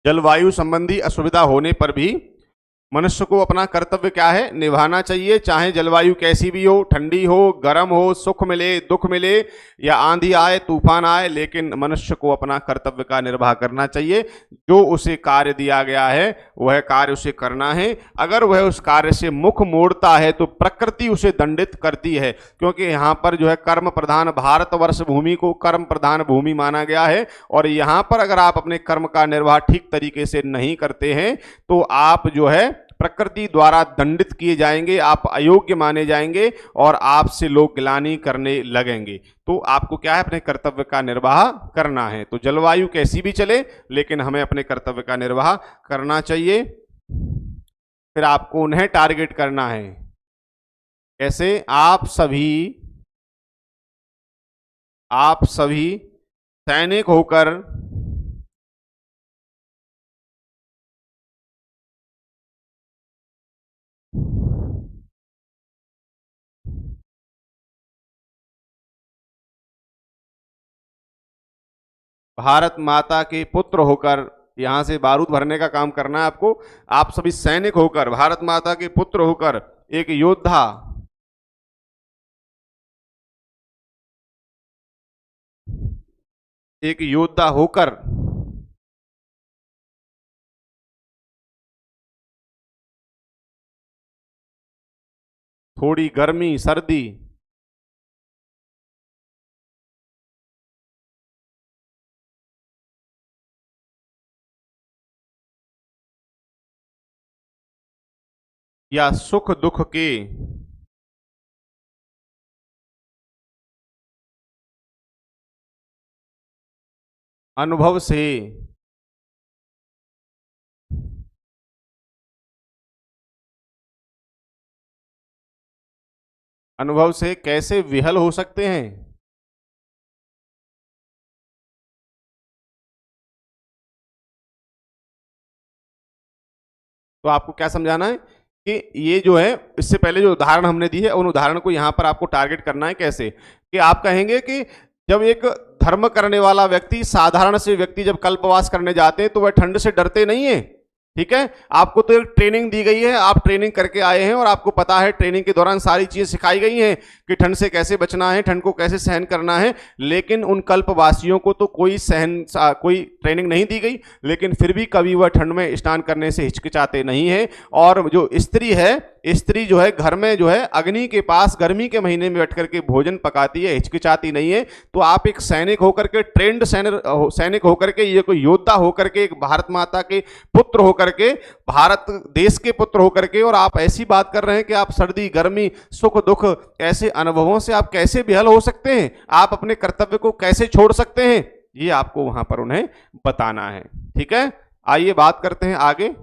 जलवायु संबंधी असुविधा होने पर भी मनुष्य को अपना कर्तव्य क्या है, निभाना चाहिए। चाहे जलवायु कैसी भी हो, ठंडी हो, गर्म हो, सुख मिले, दुख मिले, या आंधी आए, तूफान आए, लेकिन मनुष्य को अपना कर्तव्य का निर्वाह करना चाहिए। जो उसे कार्य दिया गया है वह कार्य उसे करना है। अगर वह उस कार्य से मुख मोड़ता है तो प्रकृति उसे दंडित करती है, क्योंकि यहाँ पर जो है कर्म प्रधान, भारतवर्ष भूमि को कर्म प्रधान भूमि माना गया है। और यहाँ पर अगर आप अपने कर्म का निर्वाह ठीक तरीके से नहीं करते हैं तो आप जो है प्रकृति द्वारा दंडित किए जाएंगे, आप अयोग्य माने जाएंगे और आपसे लोग गिलानी करने लगेंगे। तो आपको क्या है, अपने कर्तव्य का निर्वाह करना है। तो जलवायु कैसी भी चले, लेकिन हमें अपने कर्तव्य का निर्वाह करना चाहिए। फिर आपको उन्हें टारगेट करना है। कैसे? आप सभी सैनिक होकर भारत माता के पुत्र होकर, यहां से बारूद भरने का काम करना है आपको। आप सभी सैनिक होकर, भारत माता के पुत्र होकर, एक योद्धा होकर थोड़ी गर्मी, सर्दी, या सुख दुख के अनुभव से कैसे विहल हो सकते हैं। तो आपको क्या समझाना है कि ये जो है, इससे पहले जो उदाहरण हमने दी है उन उदाहरण को यहां पर आपको टारगेट करना है। कैसे? कि आप कहेंगे कि जब एक धर्म करने वाला व्यक्ति, साधारण से व्यक्ति जब कल्पवास करने जाते हैं तो वह ठंड से डरते नहीं है। ठीक है, आपको तो एक ट्रेनिंग दी गई है, आप ट्रेनिंग करके आए हैं और आपको पता है, ट्रेनिंग के दौरान सारी चीजें सिखाई गई हैं कि ठंड से कैसे बचना है, ठंड को कैसे सहन करना है। लेकिन उन कल्पवासियों को तो कोई ट्रेनिंग नहीं दी गई, लेकिन फिर भी कभी वह ठंड में स्नान करने से हिचकिचाते नहीं है। और जो स्त्री जो है घर में जो है अग्नि के पास गर्मी के महीने में बैठ करके भोजन पकाती है, हिचकिचाती नहीं है। तो आप एक सैनिक होकर के, ट्रेंड सैनिक होकर के, ये कोई योद्धा होकर के, एक भारत माता के पुत्र होकर के, भारत देश के पुत्र होकर के, और आप ऐसी बात कर रहे हैं कि आप सर्दी, गर्मी, सुख दुख, ऐसे अनुभवों से आप कैसे विहल हो सकते हैं, आप अपने कर्तव्य को कैसे छोड़ सकते हैं, ये आपको वहां पर उन्हें बताना है। ठीक है, आइए बात करते हैं आगे।